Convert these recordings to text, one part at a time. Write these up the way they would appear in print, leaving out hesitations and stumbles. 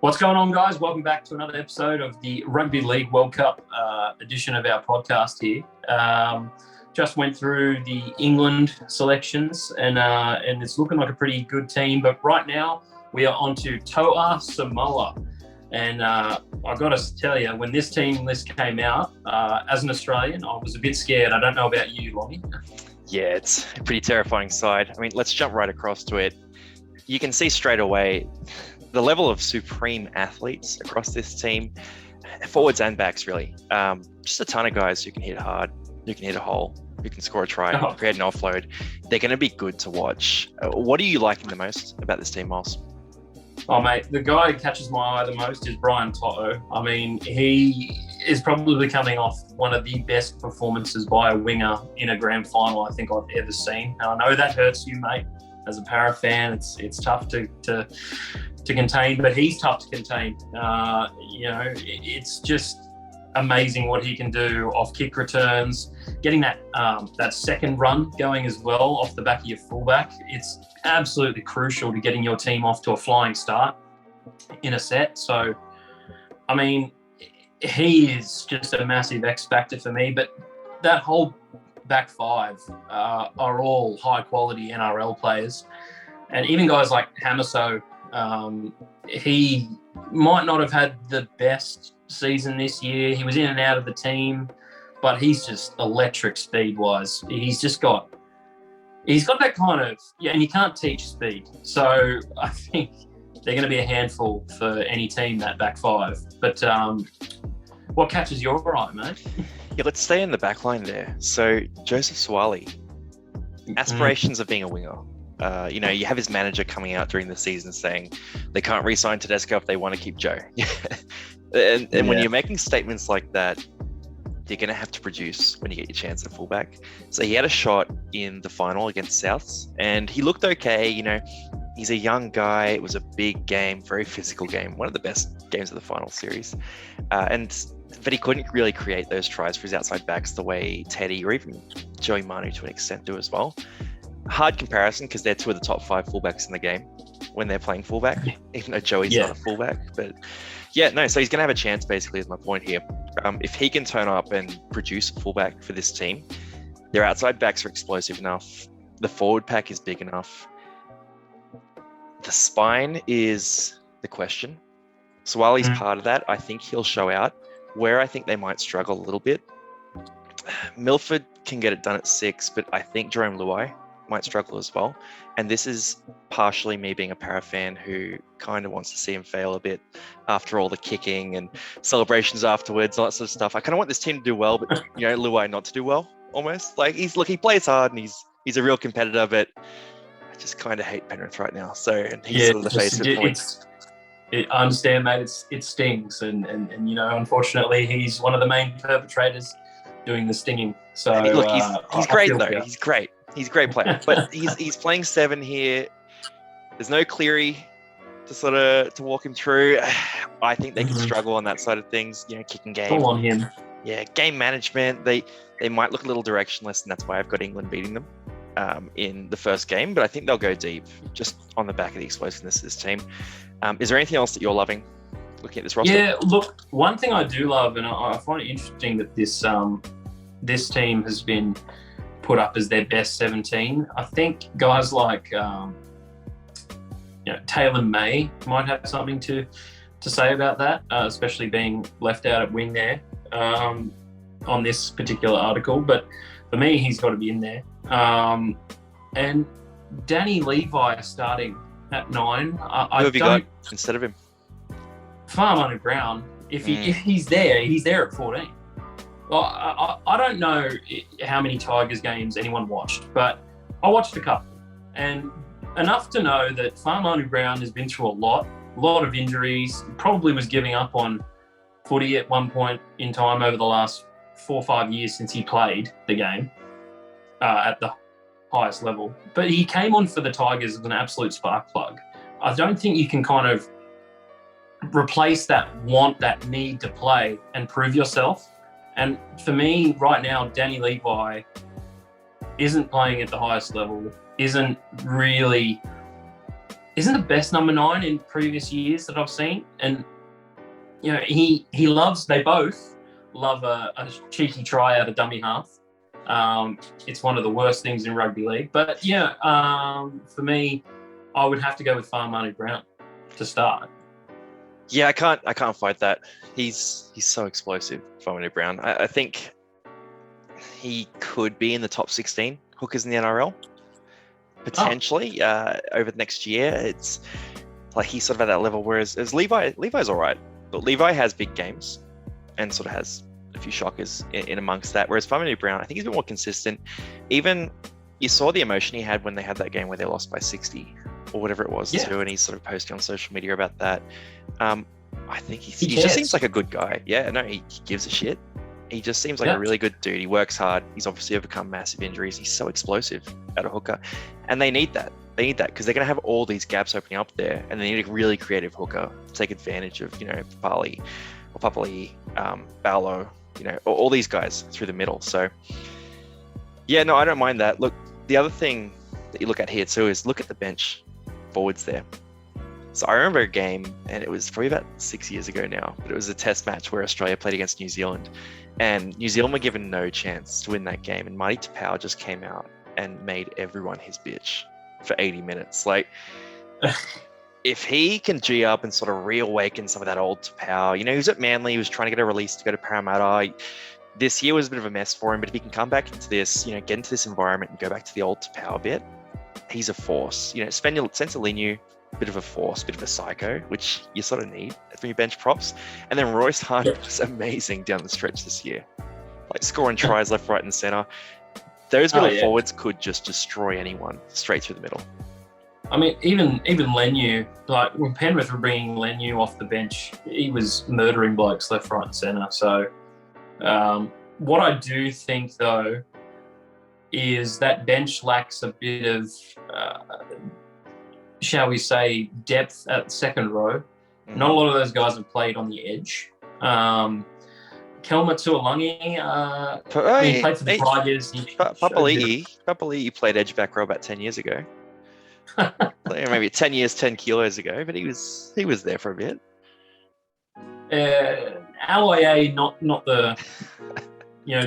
What's going on, guys? Welcome back to another episode of the Rugby League World Cup edition of our podcast here. Just went through the England selections and it's looking like a pretty good team. But right now we are on to Toa Samoa. And I've got to tell you, when this team list came out, as an Australian, I was a bit scared. I don't know about you, Lonnie. Yeah, it's a pretty terrifying side. I mean, let's jump right across to it. You can see straight away the level of supreme athletes across this team, forwards and backs, really. Just a ton of guys who can hit hard, who can hit a hole, who can score a try, create an offload. They're going to be good to watch. What are you liking the most about this team, Miles? Oh, mate, the guy who catches my eye the most is Brian Toto. I mean, he is probably coming off one of the best performances by a winger in a grand final I think I've ever seen. Now, I know that hurts you, mate. As a Para fan, it's tough to contain, but he's tough to contain. It's just amazing what he can do off kick returns, getting that second run going as well off the back of your fullback. It's absolutely crucial to getting your team off to a flying start in a set. So, I mean, he is just a massive X factor for me, but that whole back five are all high quality NRL players. And even guys like Hamiso, he might not have had the best season this year. He was in and out of the team, but he's just electric speed-wise. He's got that kind of, and you can't teach speed. So I think they're going to be a handful for any team, that back five. But what catches your eye, mate? Yeah, let's stay in the back line there. So Joseph Suli, aspirations of being a winger. You have his manager coming out during the season saying they can't re-sign Tedesco if they want to keep Joe. and when you're making statements like that, you're going to have to produce when you get your chance at fullback. So he had a shot in the final against Souths and he looked okay. He's a young guy. It was a big game, very physical game, one of the best games of the final series. But he couldn't really create those tries for his outside backs the way Teddy or even Joey Manu to an extent do as well. Hard comparison because they're two of the top five fullbacks in the game when they're playing fullback, even though Joey's not a fullback. But so he's going to have a chance, basically, is my point here. If he can turn up and produce a fullback for this team, their outside backs are explosive enough. The forward pack is big enough. The spine is the question. So while he's part of that, I think he'll show out. Where I think they might struggle a little bit, Milford can get it done at 6, but I think Jerome Luai might struggle as well. And this is partially me being a Para fan who kind of wants to see him fail a bit after all the kicking and celebrations afterwards, all that sort of stuff. I kind of want this team to do well, but Luai not to do well almost. Like he plays hard and he's a real competitor, but I just kind of hate Penrith right now. So and he's sort of the face of the point. I understand, mate. It stings, and unfortunately, he's one of the main perpetrators doing the stinging. So look, he's great though. He's great. He's a great player, but he's playing 7 here. There's no Cleary to walk him through. I think they can struggle on that side of things. Kicking game. All on him. Yeah, game management. They might look a little directionless, and that's why I've got England beating them in the first game. But I think they'll go deep, just on the back of the explosiveness of this team. Is there anything else that you're loving looking at this roster? Yeah, look, one thing I do love, and I find it interesting that this team has been put up as their best 17. I think guys like Taylor May might have something to say about that, especially being left out at wing there on this particular article. But for me, he's got to be in there. And Danny Levi starting at 9. Who have you got instead of him? Farm underground. If he's there at 14. Well, I don't know how many Tigers games anyone watched, but I watched a couple, and enough to know that Farm underground has been through a lot of injuries. Probably was giving up on footy at one point in time over the last 4 or 5 years since he played the game at the highest level. But he came on for the Tigers as an absolute spark plug. I don't think you can kind of replace that need to play and prove yourself. And for me, right now, Danny Levi isn't playing at the highest level, isn't really isn't the best number 9 in previous years that I've seen. And, you know, they both love a cheeky try out of dummy half. It's one of the worst things in rugby league. But, yeah, for me, I would have to go with Farmani Brown to start. Yeah, I can't fight that. He's so explosive, Farmani Brown. I think he could be in the top 16 hookers in the NRL. Potentially over the next year. It's like he's sort of at that level, whereas Levi's all right, but Levi has big games and sort of has a few shockers in amongst that, whereas Faminu Brown, I think he's a bit more consistent. Even you saw the emotion he had when they had that game where they lost by 60 or whatever it was too, and he's sort of posting on social media about that. I think he just seems like a good guy. Yeah, no, he gives a shit. He just seems like a really good dude. He works hard. He's obviously overcome massive injuries. He's so explosive at a hooker. And they need that. They need that because they're going to have all these gaps opening up there. And they need a really creative hooker to take advantage of, Papali or Papali, Barlow, all these guys through the middle. So, yeah, no, I don't mind that. Look, the other thing that you look at here too is look at the bench forwards there. So I remember a game, and it was probably about 6 years ago now, but it was a test match where Australia played against New Zealand. And New Zealand were given no chance to win that game. And Marty Tapau just came out and made everyone his bitch for 80 minutes. Like, if he can G up and sort of reawaken some of that old Tapau, he was at Manly, he was trying to get a release to go to Parramatta. This year was a bit of a mess for him, but if he can come back into this, get into this environment and go back to the old Tapau a bit, he's a force. Spencer Linu, bit of a force, bit of a psycho, which you sort of need from your bench props. And then Royce Hunt was amazing down the stretch this year, like scoring tries left, right, and center. Those middle forwards could just destroy anyone straight through the middle. I mean, even Lenu, like when Penrith were bringing Lenu off the bench, he was murdering blokes left, right, and center. So, what I do think though is that bench lacks a bit of shall we say, depth at second row. Not a lot of those guys have played on the edge. Kelma Tuolangi, he played for the Tigers. Papali'i played edge back row about 10 years ago. Maybe 10 years, 10 kilos ago, but he was there for a bit. Aloye, not the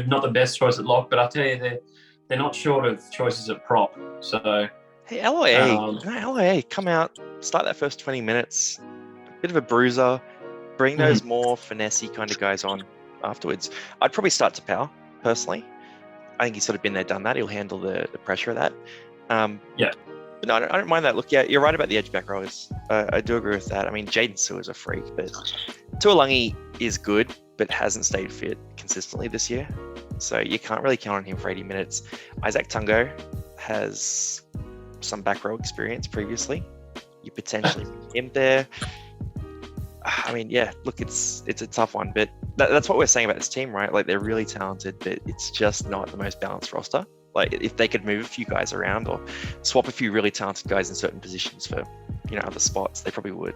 not the best choice at lock, but I tell you they're not short of choices at prop. So. Hey, Aloye, come out, start that first 20 minutes, a bit of a bruiser, bring those more finessey kind of guys on afterwards. I'd probably start Tapau, personally. I think he's sort of been there, done that. He'll handle the pressure of that. But no, I don't mind that. Look, yeah, you're right about the edge back rows. I do agree with that. I mean, Jaden Sewer's a freak, but Tuolangi is good, but hasn't stayed fit consistently this year. So you can't really count on him for 80 minutes. Isaac Tungo has some back row experience previously. You potentially put him there. I mean, yeah, look, it's a tough one, but that's what we're saying about this team, right? Like, they're really talented, but it's just not the most balanced roster. Like, if they could move a few guys around or swap a few really talented guys in certain positions for, other spots, they probably would.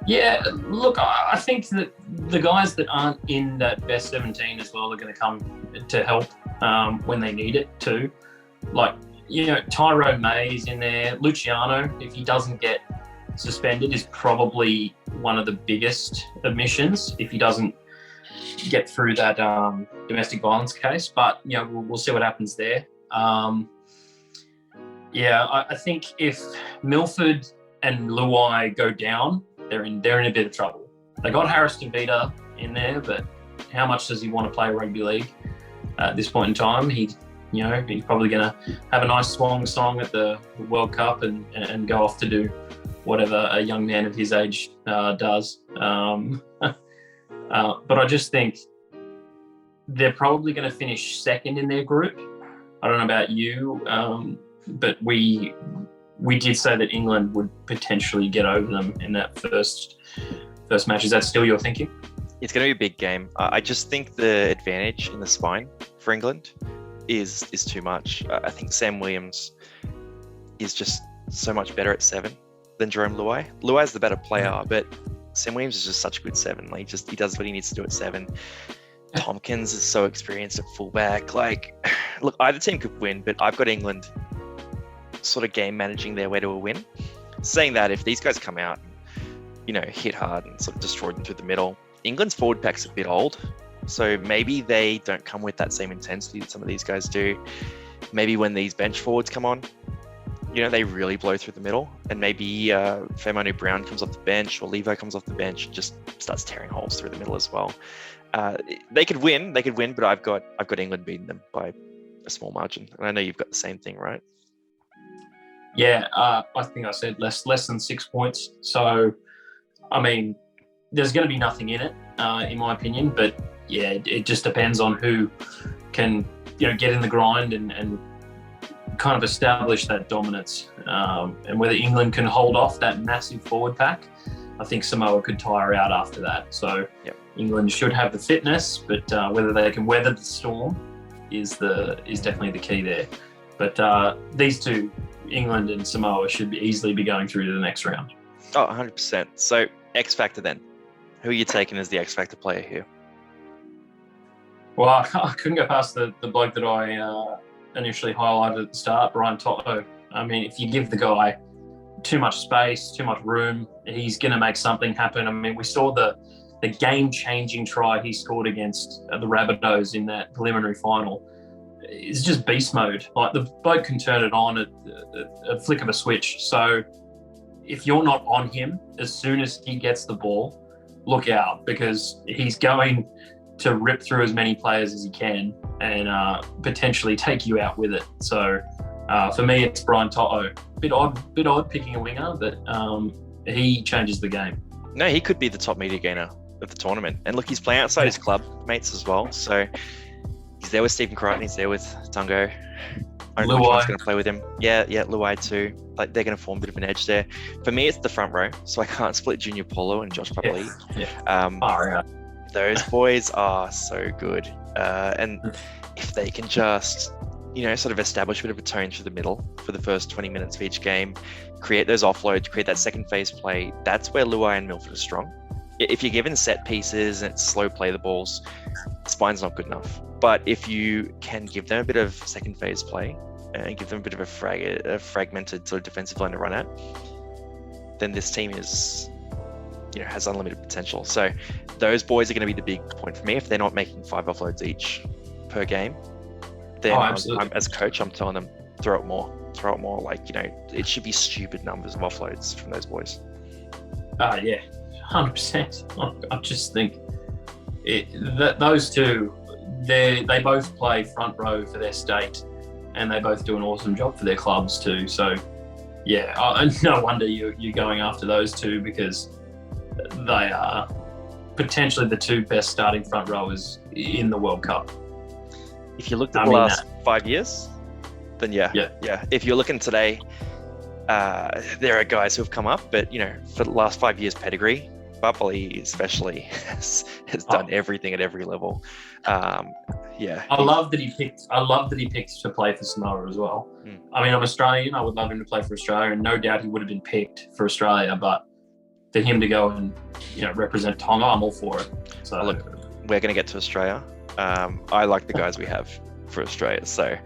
Yeah, look, I think that the guys that aren't in that best 17 as well are going to come to help when they need it too. Like, Tyrone May's in there. Luciano, if he doesn't get suspended, is probably one of the biggest omissions if he doesn't get through that domestic violence case. But, we'll see what happens there. I think if Milford and Luai go down, they're in a bit of trouble. They got Harris Tavita in there, but how much does he want to play rugby league at this point in time? He's probably going to have a nice swan song at the World Cup and go off to do whatever a young man of his age does. But I just think they're probably going to finish second in their group. I don't know about you, but we did say that England would potentially get over them in that first match. Is that still your thinking? It's going to be a big game. I just think the advantage in the spine for England is too much. I think Sam Williams is just so much better at 7 than Jerome Luai. Luai's the better player, but Sam Williams is just such a good 7. Like, he does what he needs to do at 7. Tompkins is so experienced at fullback. Like, look, either team could win, but I've got England sort of game managing their way to a win. saying that, if these guys come out, hit hard and sort of destroy them through the middle, England's forward pack's a bit old, so maybe they don't come with that same intensity that some of these guys do. Maybe when these bench forwards come on, they really blow through the middle, and maybe Fairmanu Brown comes off the bench or Levi comes off the bench and just starts tearing holes through the middle as well. They could win, but I've got England beating them by a small margin, and I know you've got the same thing, right? Yeah, I think I said less than 6 points. So, I mean, there's going to be nothing in it, in my opinion. But yeah, it just depends on who can, get in the grind and kind of establish that dominance, and whether England can hold off that massive forward pack. I think Samoa could tire out after that. So yep. England should have the fitness, but whether they can weather the storm is definitely the key there. But these two, England and Samoa, should easily be going through to the next round. Oh, 100%. So X Factor then. Who are you taking as the X Factor player here? Well, I couldn't go past the bloke that I initially highlighted at the start, Brian Toto. I mean, if you give the guy too much space, too much room, he's going to make something happen. I mean, we saw the game-changing try he scored against the Rabbitohs in that preliminary final. It's just beast mode. Like, the bloke can turn it on at a flick of a switch. So if you're not on him, as soon as he gets the ball, look out, because he's going to rip through as many players as he can and potentially take you out with it. So for me, it's Brian Toto. Bit odd picking a winger, but he changes the game. No, he could be the top media gainer of the tournament. And look, he's playing outside his club mates as well. So he's there with Stephen Crichton, he's there with Tonga. I don't know which one's going to play with him. Yeah, Levi too. Like, they're going to form a bit of an edge there. For me, it's the front row, so I can't split Junior Paulo and Josh Papali'i. Yeah. Those boys are so good. And if they can just, sort of establish a bit of a tone through the middle for the first 20 minutes of each game, create those offloads, create that second phase play, that's where Luai and Milford are strong. If you're given set pieces and it's slow play the balls, spine's not good enough. But if you can give them a bit of second phase play and give them a bit of a fragmented sort of defensive line to run at, then this team is, has unlimited potential. So those boys are going to be the big point for me. If they're not making 5 offloads each per game, then as a coach, I'm telling them, throw it more. Like, it should be stupid numbers of offloads from those boys. Yeah, 100%. I just think that those two, they both play front row for their state, and they both do an awesome job for their clubs too. So yeah, no wonder you're going after those two, because they are potentially the two best starting front rowers in the World Cup. If you looked at the last 5 years, then yeah. If you're looking today, there are guys who have come up, but for the last 5 years pedigree, Papali'i especially has done everything at every level. I love that he picked to play for Samoa as well. I mean, I'm Australian. I would love him to play for Australia, and no doubt he would have been picked for Australia. But for him to go and represent Tonga, I'm all for it. So look, we're going to get to Australia. I like the guys we have for Australia. So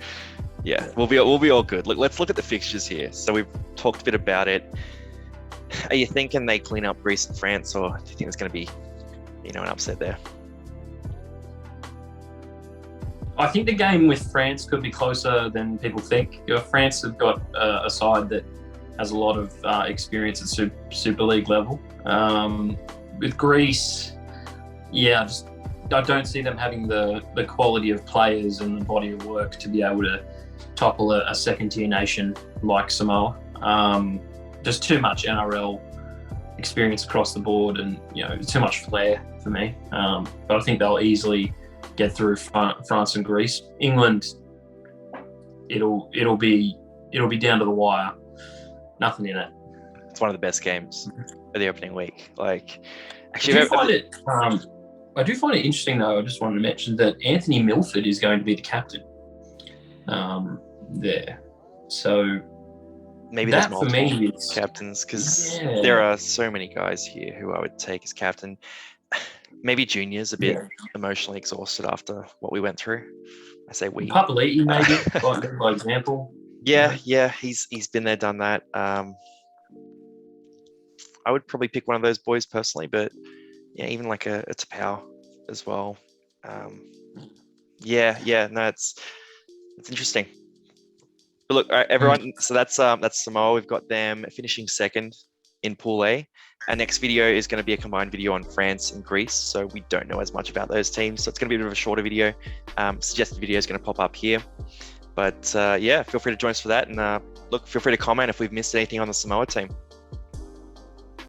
yeah, we'll be all good. Look, let's look at the fixtures here. So we've talked a bit about it. Are you thinking they clean up Greece and France, or do you think there's going to be, an upset there? I think the game with France could be closer than people think. France have got a side that has a lot of experience at Super League level. With Greece, I don't see them having the quality of players and the body of work to be able to topple a second-tier nation like Samoa. Just too much NRL experience across the board, and too much flair for me. But I think they'll easily get through France and Greece. England, it'll be down to the wire. Nothing in it. It's one of the best games of the opening week. Like, actually, I do find it interesting though. I just wanted to mention that Anthony Milford is going to be the captain there. So maybe that there's for me multiple is captains, because there are so many guys here who I would take as captain. Maybe Junior's a bit emotionally exhausted after what we went through. I say we. Papali'i maybe by example. Yeah, he's been there, done that. I would probably pick one of those boys personally, but yeah, even like a Tapau as well. No, it's interesting. But look, all right, everyone. So that's Samoa. We've got them finishing second in Pool A. Our next video is going to be a combined video on France and Greece. So we don't know as much about those teams. So it's going to be a bit of a shorter video. Suggested video is going to pop up here. But yeah, feel free to join us for that. And look, feel free to comment if we've missed anything on the Samoa team.